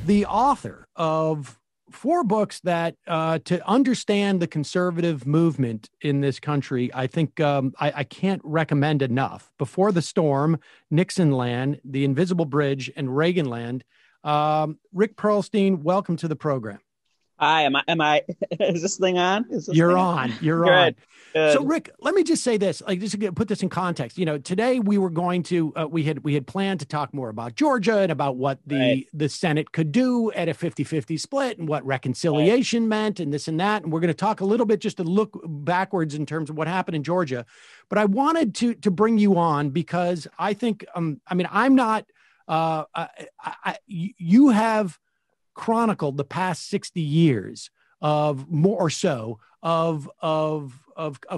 the author of four books that to understand the conservative movement in this country, I think I can't recommend enough. Before the Storm, Nixon Land, The Invisible Bridge, and Reagan Land. Rick Perlstein, welcome to the program. Hi, am I, is this thing on? Is this You're thing on. You're Good, on. So, good. Rick, let me just say this, like, just to put this in context. Today we were going to, we had planned to talk more about Georgia and about what Right, the Senate could do at a 50-50 split and what right. reconciliation meant and this and that. And we're going to talk a little bit just to look backwards in terms of what happened in Georgia. But I wanted to bring you on because I think, I'm not, you have chronicled the past 60 years of more or so of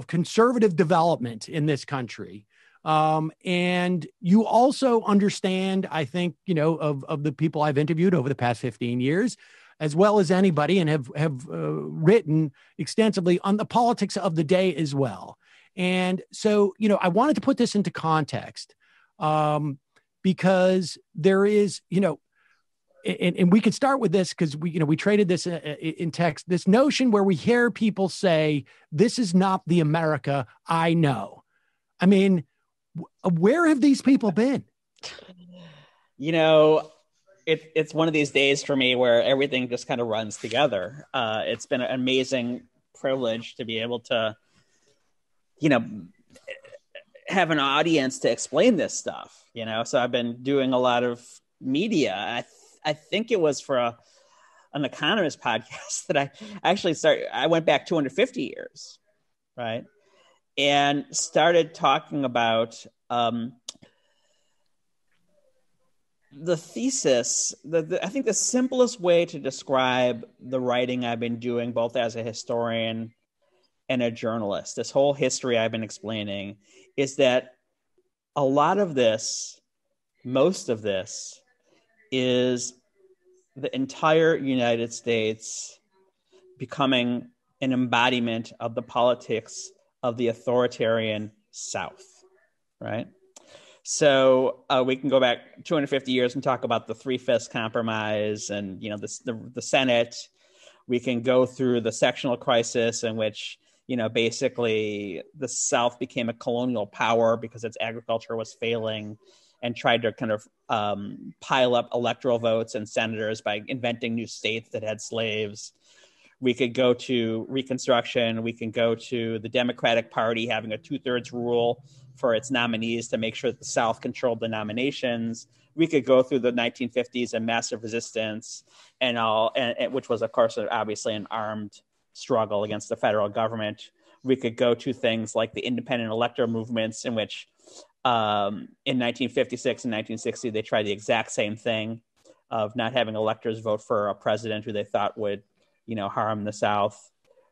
conservative development in this country. And you also understand, I think, of the people I've interviewed over the past 15 years, as well as anybody, and have written extensively on the politics of the day as well. And so, I wanted to put this into context because there is, and we could start with this because we traded this in text, this notion where we hear people say, this is not the America I know. I mean, where have these people been? You know, it's one of these days for me where everything just kind of runs together. It's been an amazing privilege to be able to, you know, have an audience to explain this stuff. So I've been doing a lot of media. I think it was for an economist podcast that I actually started. I went back 250 years, right, and started talking about the thesis. I think the simplest way to describe the writing I've been doing, both as a historian and a journalist, this whole history I've been explaining, is that a lot of this, most of this, is the entire United States becoming an embodiment of the politics of the authoritarian South, right? So we can go back 250 years and talk about the Three-Fifths Compromise and the Senate. We can go through the sectional crisis in which basically the South became a colonial power because its agriculture was failing, and tried to kind of pile up electoral votes and senators by inventing new states that had slaves. We could go to Reconstruction. We can go to the Democratic Party having a 2/3 rule for its nominees to make sure that the South controlled the nominations. We could go through the 1950s and massive resistance and all, and which was, of course, obviously an armed struggle against the federal government. We could go to things like the independent elector movements, in which in 1956 and 1960, they tried the exact same thing of not having electors vote for a president who they thought would, harm the South.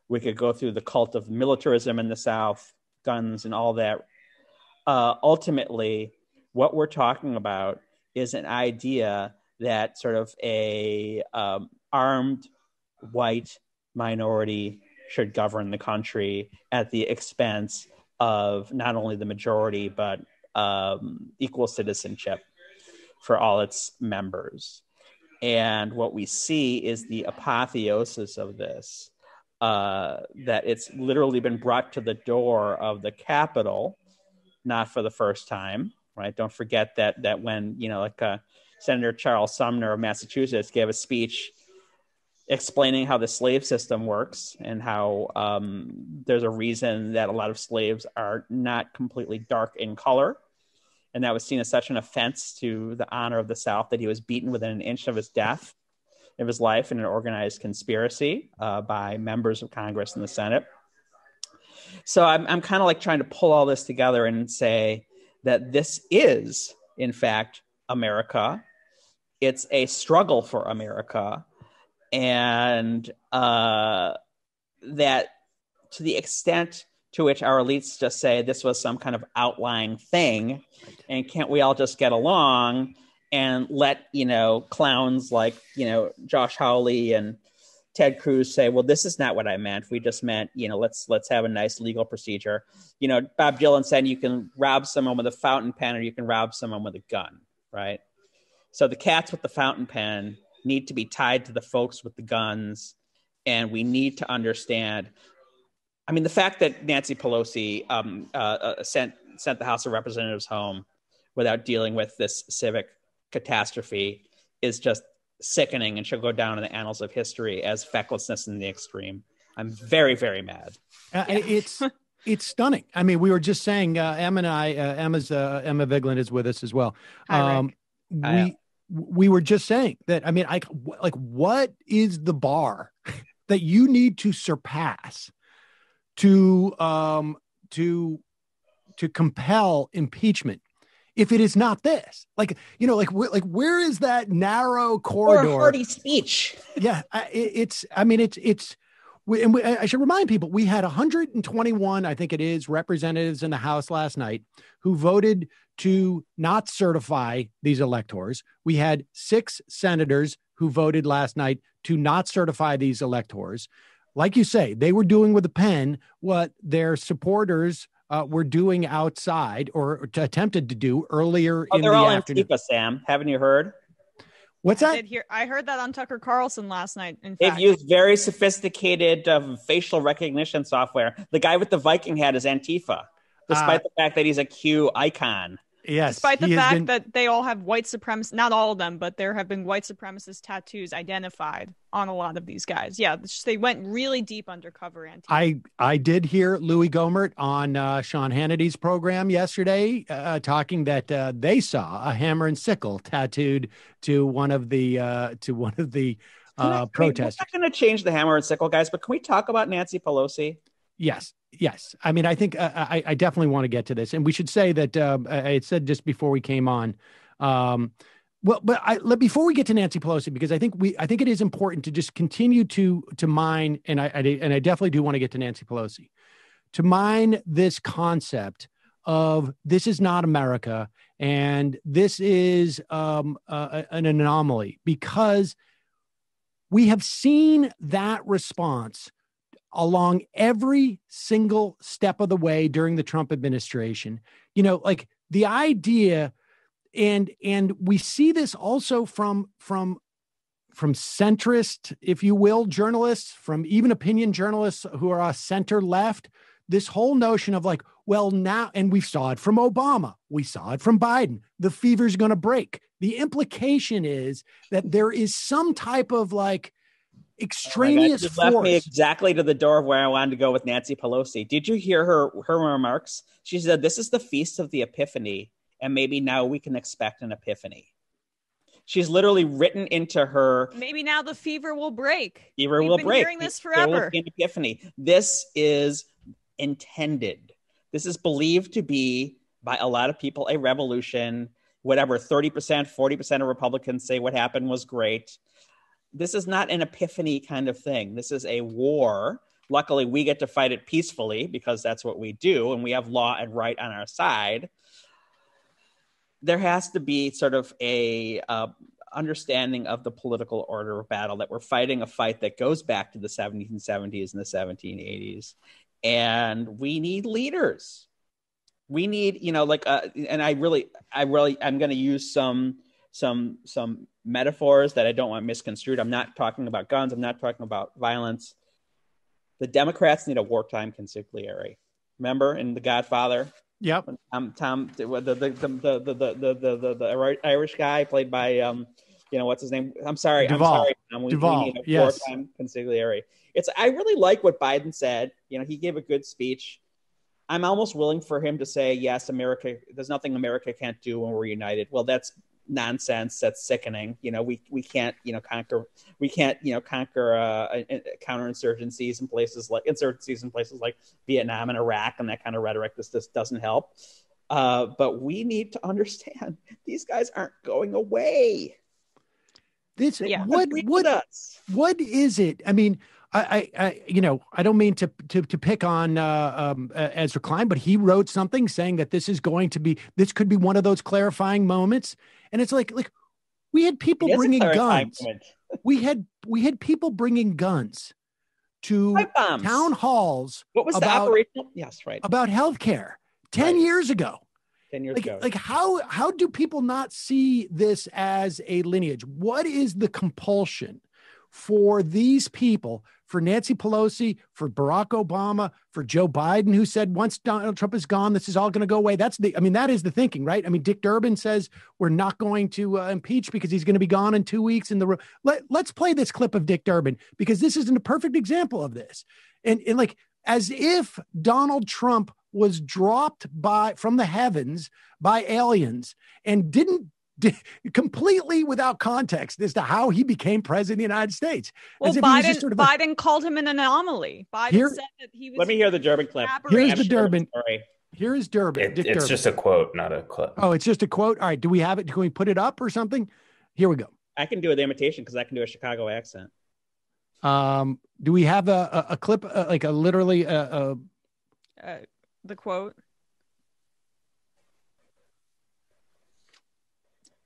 We could go through the cult of militarism in the South, guns and all that. Ultimately, what we're talking about is an idea that sort of a armed white minority should govern the country at the expense of not only the majority, but equal citizenship for all its members. And what we see is the apotheosis of this, that it's literally been brought to the door of the Capitol, not for the first time, right? Don't forget that when, Senator Charles Sumner of Massachusetts gave a speech explaining how the slave system works and how there's a reason that a lot of slaves are not completely dark in color. And that was seen as such an offense to the honor of the South that he was beaten within an inch of his death, of his life, in an organized conspiracy by members of Congress and the Senate. So I'm kind of like trying to pull all this together and say that this is, in fact, America. It's a struggle for America. And that to the extent to which our elites just say this was some kind of outlying thing, and can't we all just get along and let, clowns like, Josh Hawley and Ted Cruz say, well, this is not what I meant. We just meant, let's have a nice legal procedure. Bob Dylan said you can rob someone with a fountain pen or you can rob someone with a gun, right? So the cats with the fountain pen need to be tied to the folks with the guns, and we need to understand. I mean, the fact that Nancy Pelosi sent the House of Representatives home without dealing with this civic catastrophe is just sickening, and she'll go down in the annals of history as fecklessness in the extreme. I'm very, very mad. It's stunning. I mean, we were just saying, Emma and I, Emma Vigeland is with us as well. Hi, Rick. We were just saying that. I mean, like, what is the bar that you need to surpass to compel impeachment? If it is not this, like, you know, like where is that narrow corridor? Or a hearty speech. Yeah, it's. I should remind people, we had 121, I think it is, representatives in the House last night who voted to not certify these electors. We had 6 senators who voted last night to not certify these electors. Like you say, they were doing with a pen what their supporters were doing outside, or attempted to do earlier in the afternoon. Antifa, Sam. Haven't you heard? What's that? I heard that on Tucker Carlson last night. In They've fact, used very sophisticated facial recognition software. The guy with the Viking hat is Antifa, despite the fact that he's a Q icon. Yes, despite the fact that they all have white supremacist, not all of them, but there have been white supremacist tattoos identified on a lot of these guys. Yeah, they went really deep undercover. I did hear Louis Gohmert on Sean Hannity's program yesterday talking that they saw a hammer and sickle tattooed to one of the protesters. We're not going to change the hammer and sickle, guys, but can we talk about Nancy Pelosi? Yes. I mean, I think I definitely want to get to this, and we should say that I had said just before we came on. Before we get to Nancy Pelosi, because I think it is important to just continue to mine, and I definitely do want to get to Nancy Pelosi, to mine this concept of this is not America, and this is an anomaly, because we have seen that response along every single step of the way during the Trump administration. You know, like the idea, and we see this also from centrist, if you will, journalists, from even opinion journalists who are center left, this whole notion of like, well, now, and we saw it from Obama, we saw it from Biden, the fever's going to break. The implication is that there is some type of like extraneous force. Left me exactly to the door of where I wanted to go with Nancy Pelosi. Did you hear her remarks? She said, "This is the feast of the Epiphany, and maybe now we can expect an epiphany." She's literally written into her. Maybe now the fever will break. We've been hearing this forever. There will be an epiphany. This is intended. This is believed to be by a lot of people a revolution. Whatever, 30%, 40% of Republicans say what happened was great. This is not an epiphany kind of thing. This is a war. Luckily, we get to fight it peacefully because that's what we do, and we have law and right on our side. There has to be sort of a understanding of the political order of battle, that we're fighting a fight that goes back to the 1770s and the 1780s, and we need leaders. We need, and I'm going to use some metaphors that I don't want misconstrued. I'm not talking about guns. I'm not talking about violence. The Democrats need a wartime consigliere. Remember in The Godfather? Yep. Tom, the Irish guy played by, what's his name? I'm sorry. Duvall. We need a wartime consigliere. I really like what Biden said. He gave a good speech. I'm almost willing for him to say, yes, America, there's nothing America can't do when we're united. Well, that's nonsense. That's sickening. We can't conquer counterinsurgencies in places like Vietnam and Iraq, and that kind of rhetoric. This doesn't help. But we need to understand these guys aren't going away. What is it? I mean, I don't mean to pick on Ezra Klein, but he wrote something saying that this could be one of those clarifying moments. And it's like we had people bringing guns. We had people bringing guns to town halls. What was the operational? Yes, right. About healthcare 10 years ago. 10 years ago. Like how do people not see this as a lineage? What is the compulsion for these people, for Nancy Pelosi, for Barack Obama, for Joe Biden, who said once Donald Trump is gone, this is all going to go away? That is the thinking, right? I mean, Dick Durbin says we're not going to impeach because he's going to be gone in 2 weeks. Let's play this clip of Dick Durbin, because this isn't a perfect example of this. And like, as if Donald Trump was dropped from the heavens by aliens and didn't completely without context as to how he became president of the United States. Well, Biden called him an anomaly. Biden said that he was. Let me hear the Durbin clip. Here's the Durbin. Here is Durbin. It's Durbin. Just a quote, not a clip. Oh, it's just a quote. All right. Do we have it? Can we put it up or something? Here we go. I can do the imitation because I can do a Chicago accent. Do we have a clip, like a literally the quote?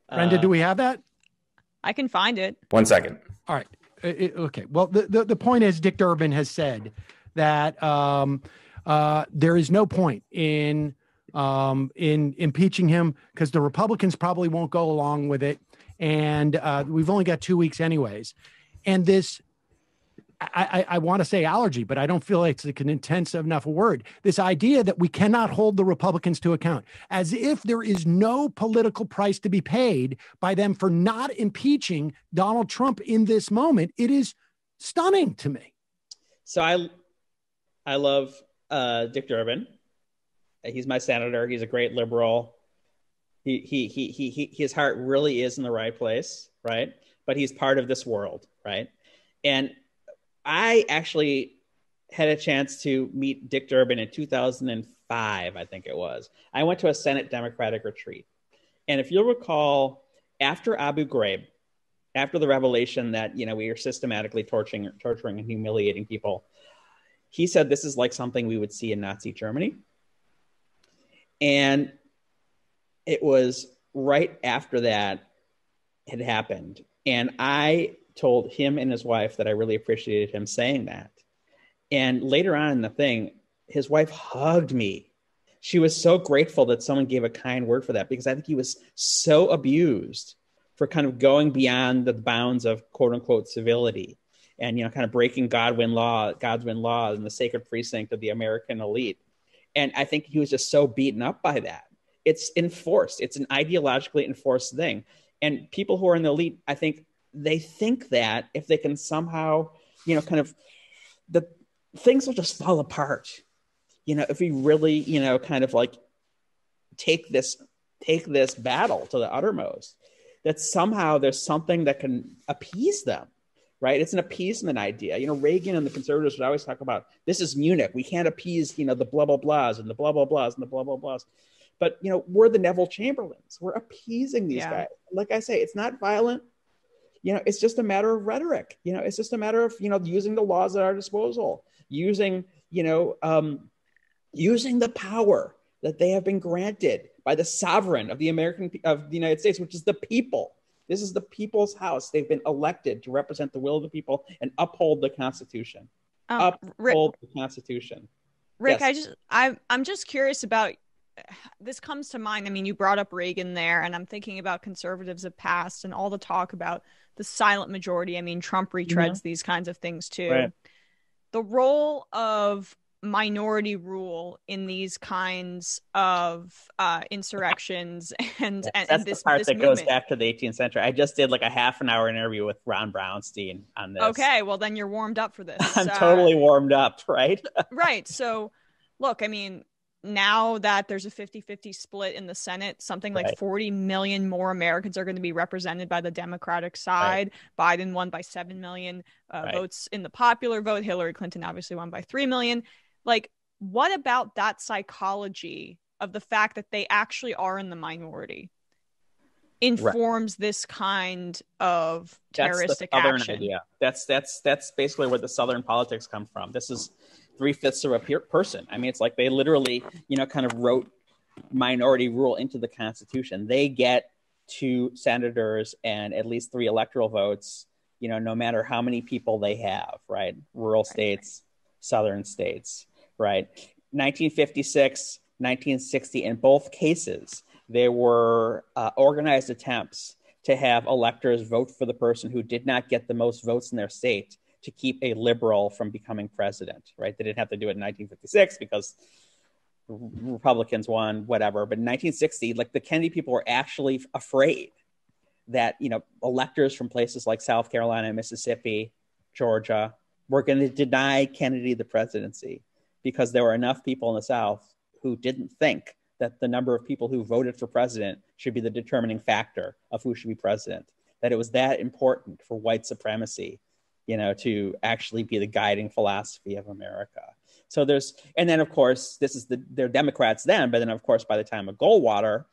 Brenda, do we have that? I can find it. 1 second. All right. Okay. Well, the point is, Dick Durbin has said that there is no point in impeaching him because the Republicans probably won't go along with it, and we've only got 2 weeks anyways. And this, I want to say allergy, but I don't feel like it's like an intense enough word. This idea that we cannot hold the Republicans to account, as if there is no political price to be paid by them for not impeaching Donald Trump in this moment. It is stunning to me. So I love Dick Durbin. He's my senator. He's a great liberal. His heart really is in the right place, right? But he's part of this world, right? And I actually had a chance to meet Dick Durbin in 2005, I think it was. I went to a Senate Democratic retreat. And if you'll recall, after Abu Ghraib, after the revelation that, we are systematically torturing and humiliating people, he said this is like something we would see in Nazi Germany. And it was right after that had happened. And I told him and his wife that I really appreciated him saying that. And later on in the thing, his wife hugged me. She was so grateful that someone gave a kind word for that, because I think he was so abused for kind of going beyond the bounds of quote unquote civility and, kind of breaking Godwin law in the sacred precinct of the American elite. And I think he was just so beaten up by that. It's enforced. It's an ideologically enforced thing. And people who are in the elite, I think, they think that if they can somehow, kind of, the things will just fall apart. If we really, kind of like take this battle to the uttermost, that somehow there's something that can appease them, right? It's an appeasement idea. Reagan and the conservatives would always talk about, this is Munich. We can't appease, the blah, blah, blahs and the blah, blah, blahs and the blah, blah, blahs. But, we're the Neville Chamberlains. We're appeasing these guys. Like I say, it's not violent. It's just a matter of rhetoric. It's just a matter of, using the laws at our disposal, using the power that they have been granted by the sovereign of the United States, which is the people. This is the people's house. They've been elected to represent the will of the people and uphold the Constitution. The Constitution. Rick, yes. I'm just curious about, this comes to mind. I mean, you brought up Reagan there, and I'm thinking about conservatives of past and all the talk about the silent majority. I mean, Trump retreads these kinds of things too. Right. The role of minority rule in these kinds of insurrections and that's this, the part this that movement. Goes back to the 18th century. I just did like a half an hour interview with Ron Brownstein on this. Okay, well then you're warmed up for this. I'm totally warmed up, right? Right. So look, I mean, now that there's a 50-50 split in the Senate, something like 40 million more Americans are going to be represented by the Democratic side. Right. Biden won by 7 million votes in the popular vote. Hillary Clinton obviously won by 3 million. Like, what about that psychology of the fact that they actually are in the minority informs this kind of terroristic action? Idea. That's basically where the Southern politics come from. This is 3/5 of a person. I mean, it's like they literally, kind of wrote minority rule into the Constitution. They get 2 senators and at least 3 electoral votes, no matter how many people they have, right? Rural states, southern states, right? 1956, 1960, in both cases, there were organized attempts to have electors vote for the person who did not get the most votes in their state to keep a liberal from becoming president, right? They didn't have to do it in 1956 because Republicans won, whatever. But in 1960, like, the Kennedy people were actually afraid that, electors from places like South Carolina, Mississippi, Georgia were going to deny Kennedy the presidency because there were enough people in the South who didn't think that the number of people who voted for president should be the determining factor of who should be president, that it was that important for white supremacy, to actually be the guiding philosophy of America. So and then of course, they're Democrats then, but then of course, by the time of Goldwater,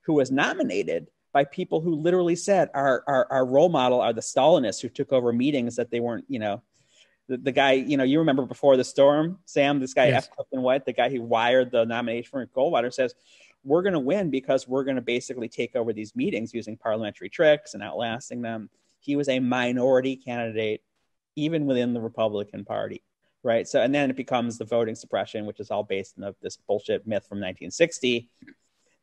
who was nominated by people who literally said our role model are the Stalinists who took over meetings that they weren't, the guy, you remember before the storm, Sam, this guy, yes. F. Clifton White, the guy who wired the nomination for Goldwater, says, we're going to win because we're going to basically take over these meetings using parliamentary tricks and outlasting them. He was a minority candidate, even within the Republican Party, right? So, and then it becomes the voting suppression, which is all based on this bullshit myth from 1960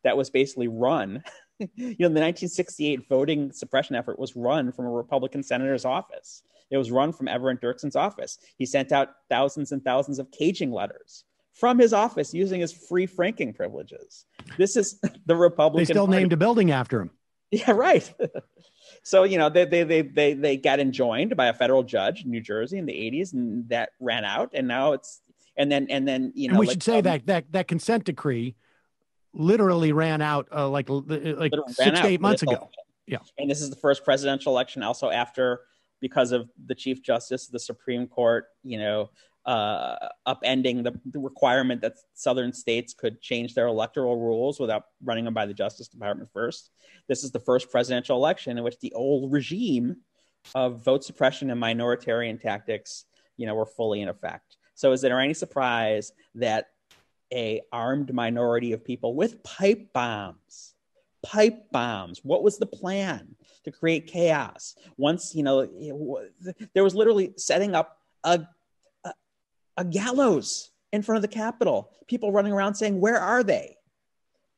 that was basically run. The 1968 voting suppression effort was run from a Republican senator's office. It was run from Everett Dirksen's office. He sent out thousands and thousands of caging letters from his office using his free franking privileges. This is the Republican They still Party. named a building after him. Yeah, right. So, they got enjoined by a federal judge in New Jersey in the 80s, and that ran out. And now and we should say that consent decree literally ran out like 6 to 8 months ago. Yeah. And this is the first presidential election also after, because of the Chief Justice of the Supreme Court, upending the requirement that southern states could change their electoral rules without running them by the Justice Department first. This is the first presidential election in which the old regime of vote suppression and minoritarian tactics, were fully in effect. So is there any surprise that a armed minority of people with pipe bombs, what was the plan? To create chaos. Once, there was literally setting up a gallows in front of the Capitol. People running around saying, where are they?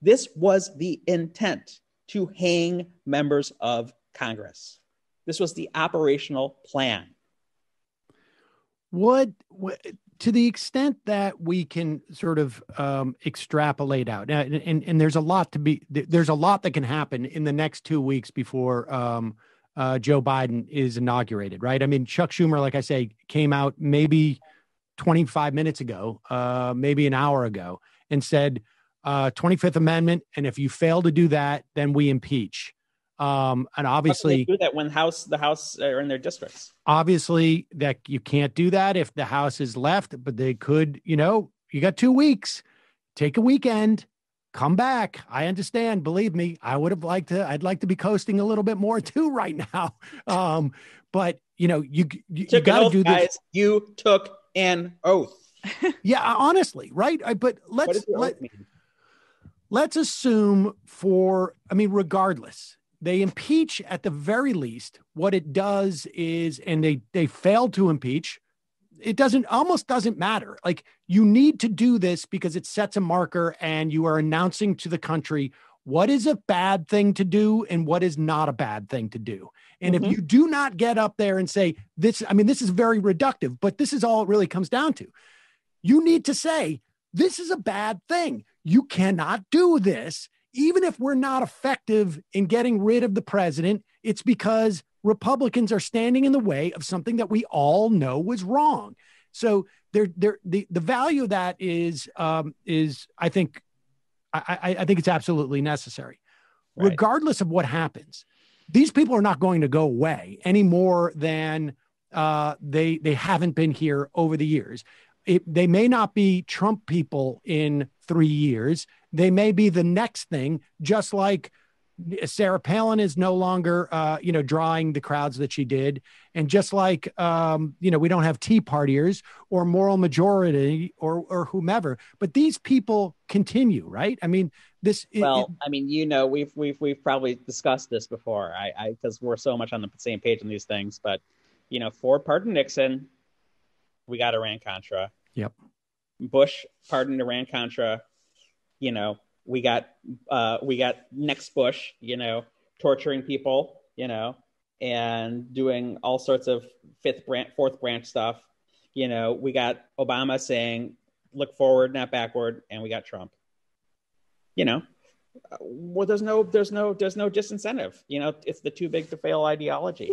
This was the intent, to hang members of Congress. This was the operational plan. What to the extent that we can sort of extrapolate out, and there's a lot that can happen in the next 2 weeks before Joe Biden is inaugurated, right? I mean, Chuck Schumer, like I say, came out maybe 25 minutes ago, maybe an hour ago, and said 25th Amendment, and if you fail to do that, then we impeach. And obviously do that when the House are in their districts. Obviously that you can't do that if the House is left, but they could, you got 2 weeks, take a weekend, come back. I understand. Believe me, I'd like to be coasting a little bit more too right now. But you got to do this. Guys, you took an oath. Yeah, honestly. Right. But let's assume regardless, they impeach at the very least. What it does is, and they fail to impeach. It almost doesn't matter. Like, you need to do this because it sets a marker and you are announcing to the country what is a bad thing to do and what is not a bad thing to do. And if you do not get up there and say this, this is very reductive, but this is all it really comes down to. You need to say, this is a bad thing. You cannot do this. Even if we're not effective in getting rid of the president, it's because Republicans are standing in the way of something that we all know was wrong. So the value of that is I think it's absolutely necessary, right? Regardless of what happens. These people are not going to go away any more than they haven't been here over the years. They may not be Trump people in 3 years. They may be the next thing, just like Sarah Palin is no longer, drawing the crowds that she did. And just like, we don't have Tea Partiers or moral majority or whomever, but these people continue, right? We've probably discussed this before. Because we're so much on the same page on these things, but, Ford pardoned Nixon. We got Iran-Contra. Yep. Bush pardoned Iran-Contra. we got next Bush, torturing people, and doing all sorts of fourth branch stuff. We got Obama saying, look forward, not backward. And we got Trump, well, there's no disincentive. It's the too big to fail ideology.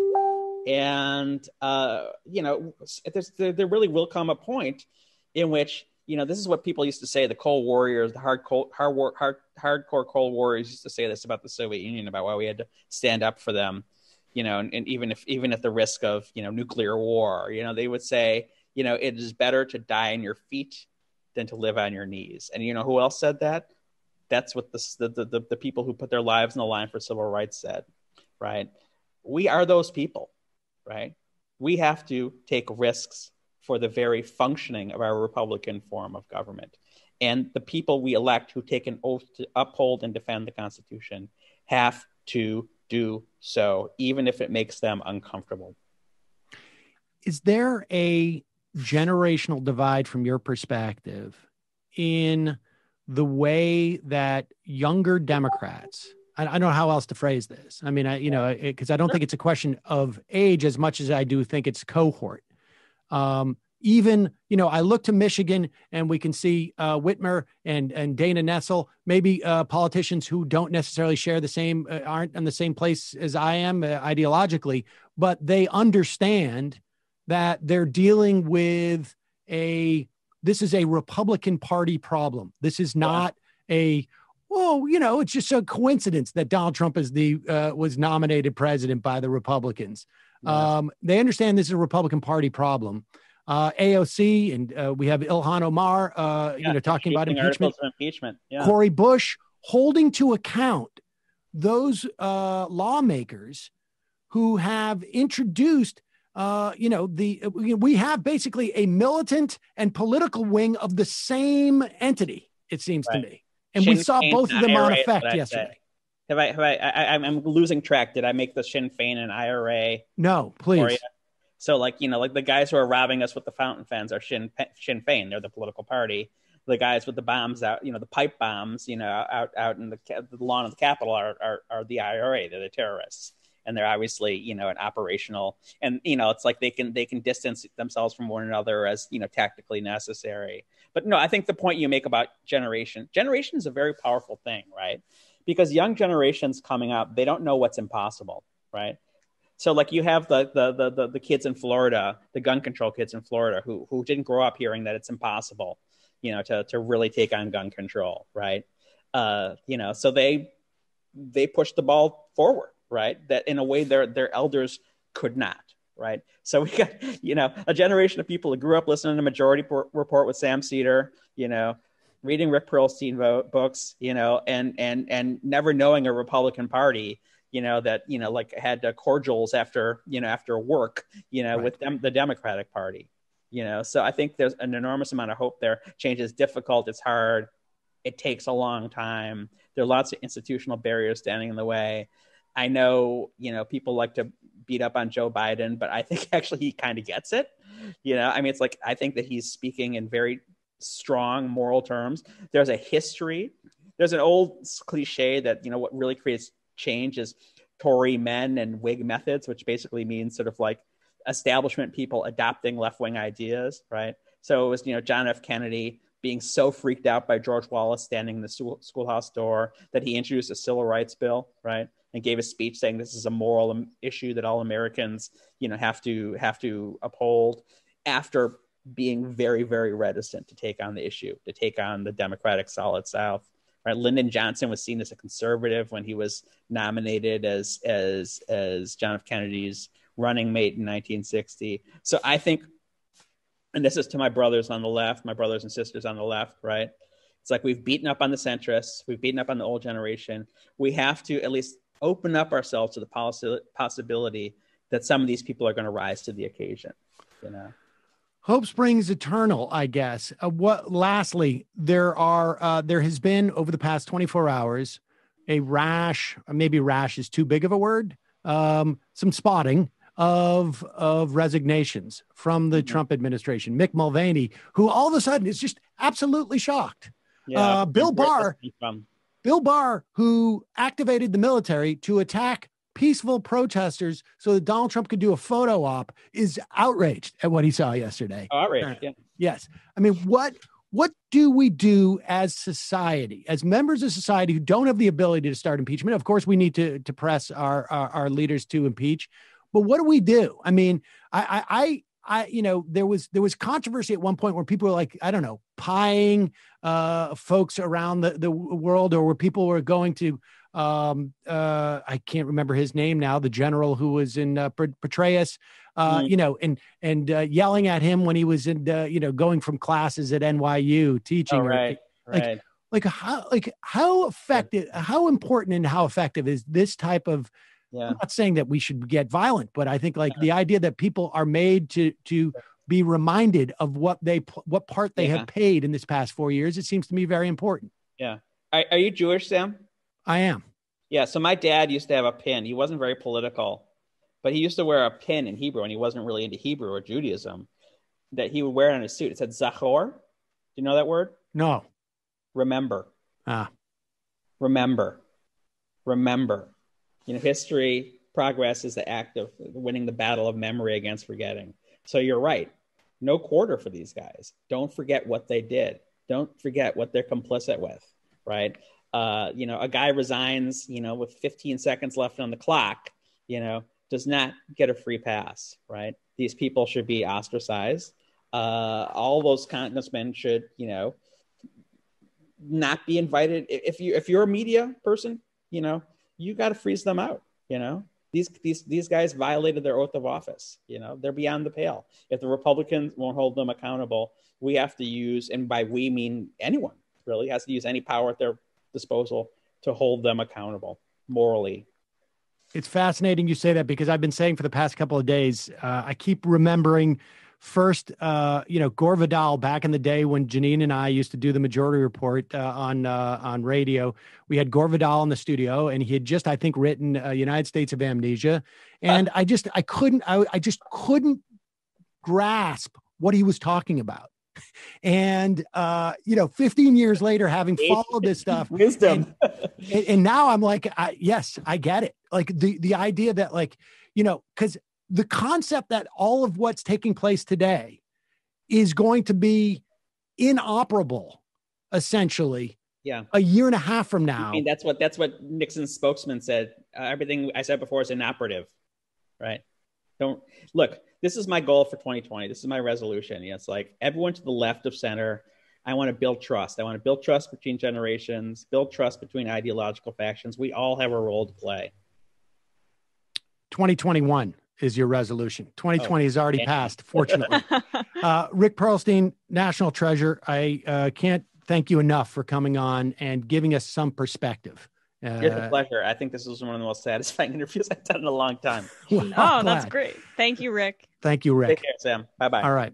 And, there really will come a point in which, this is what people used to say, the Cold Warriors, the hardcore Cold Warriors used to say this about the Soviet Union, about why we had to stand up for them, and even at the risk of, nuclear war, they would say, it is better to die on your feet than to live on your knees. And who else said that? That's what the people who put their lives on the line for civil rights said, right? We are those people, right? We have to take risks for the very functioning of our Republican form of government. And the people we elect who take an oath to uphold and defend the Constitution have to do so, even if it makes them uncomfortable. Is there a generational divide from your perspective in the way that younger Democrats, I don't know how else to phrase this. I mean, because I don't think it's a question of age as much as I do think it's cohort. Even, I look to Michigan and we can see Whitmer and Dana Nessel, maybe politicians who don't necessarily share the same, aren't in the same place as I am ideologically, but they understand that they're dealing with this is a Republican Party problem. This is not it's just a coincidence that Donald Trump was nominated president by the Republicans. Yes. They understand this is a Republican Party problem. AOC and we have Ilhan Omar, talking about impeachment. Yeah. Cori Bush holding to account those lawmakers who have introduced we have basically a militant and political wing of the same entity, it seems to me. And we saw both of them on effect yesterday. I'm losing track. Did I make the Sinn Féin and IRA? No, please. So like the guys who are robbing us with the fountain pens are Sinn Féin. They're the political party. The guys with the bombs out, the pipe bombs, out in the lawn of the Capitol are the IRA. They're the terrorists. And they're obviously, an operational, and, it's like they can distance themselves from one another as, tactically necessary. But no, I think the point you make about generation is a very powerful thing, right? Because young generations coming up, they don't know what's impossible, right? So like you have the kids in Florida, the gun control kids in Florida who didn't grow up hearing that it's impossible, to really take on gun control, right? So they push the ball forward. Right. That in a way their elders could not. Right. So we got, a generation of people who grew up listening to Majority Report with Sam Seder, reading Rick Perlstein books, and never knowing a Republican Party, that, like had cordials after work, right, with the Democratic Party, So I think there's an enormous amount of hope there. Change is difficult. It's hard. It takes a long time. There are lots of institutional barriers standing in the way. I know, people like to beat up on Joe Biden, but I think actually he kind of gets it. It's like, I think that he's speaking in very strong moral terms. There's a history. There's an old cliche that, what really creates change is Tory men and Whig methods, which basically means sort of like establishment people adopting left-wing ideas, right? So it was, John F. Kennedy being so freaked out by George Wallace standing in the schoolhouse door that he introduced a civil rights bill, right? And gave a speech saying this is a moral issue that all Americans, have to uphold, after being very, very reticent to take on the issue, to take on the Democratic Solid South. Right? Lyndon Johnson was seen as a conservative when he was nominated as John F. Kennedy's running mate in 1960. So I think, and this is to my brothers on the left, my brothers and sisters on the left, right? It's like we've beaten up on the centrists, we've beaten up on the old generation. We have to at least open up ourselves to the possibility that some of these people are going to rise to the occasion. Hope springs eternal, I guess. Lastly, there has been over the past 24 hours a rash, maybe rash is too big of a word, some spotting of resignations from the Trump administration. Mick Mulvaney, who all of a sudden is just absolutely shocked Yeah. Bill Barr, who activated the military to attack peaceful protesters so that Donald Trump could do a photo op, is outraged at what he saw yesterday. Outraged, yeah. Yes. I mean, what do we do as society, as members of society who don't have the ability to start impeachment? Of course, we need to press our leaders to impeach, but what do we do? I mean, there was controversy at one point where people were like, I don't know, pieing folks around the world, or where people were going to, I can't remember his name now, the general who was in Petraeus, and yelling at him when he was in, going from classes at NYU teaching. Oh, right. How effective, how important and how effective is this type of, I'm not saying that we should get violent, but I think the idea that people are made to be reminded of what part they have paid in this past 4 years, it seems to me very important. Yeah. Are you Jewish, Sam? I am. Yeah. So my dad used to have a pin. He wasn't very political, but he used to wear a pin in Hebrew, and he wasn't really into Hebrew or Judaism, that he would wear on his suit. It said Zachor. Do you know that word? No. Remember. Remember. History, progress is the act of winning the battle of memory against forgetting. So you're right. No quarter for these guys. Don't forget what they did. Don't forget what they're complicit with, right? A guy resigns, with 15 seconds left on the clock, does not get a free pass, right? These people should be ostracized. All those congressmen should, not be invited. If you're a media person, you got to freeze them out. These guys violated their oath of office. They're beyond the pale. If the Republicans won't hold them accountable, we have to use, and by we mean anyone really, has to use any power at their disposal to hold them accountable morally. It's fascinating you say that, because I've been saying for the past couple of days, I keep remembering first, Gore Vidal back in the day when Janine and I used to do the Majority Report on radio. We had Gore Vidal in the studio, and he had just, I think, written United States of Amnesia. And I just couldn't grasp what he was talking about. And 15 years later, having followed this stuff, wisdom, and now I'm like, yes, I get it. Like the idea that, because the concept that all of what's taking place today is going to be inoperable, essentially, a year and a half from now. I mean, that's what Nixon's spokesman said. Everything I said before is inoperative, right? Don't look. This is my goal for 2020. This is my resolution. It's like everyone to the left of center. I want to build trust. I want to build trust between generations, build trust between ideological factions. We all have a role to play. 2021 is your resolution. 2020 has already passed, fortunately. Rick Perlstein, national treasure. I can't thank you enough for coming on and giving us some perspective. It's a pleasure. I think this was one of the most satisfying interviews I've done in a long time. Well, that's great. Thank you, Rick. Thank you, Rick. Take care, Sam. Bye-bye. All right.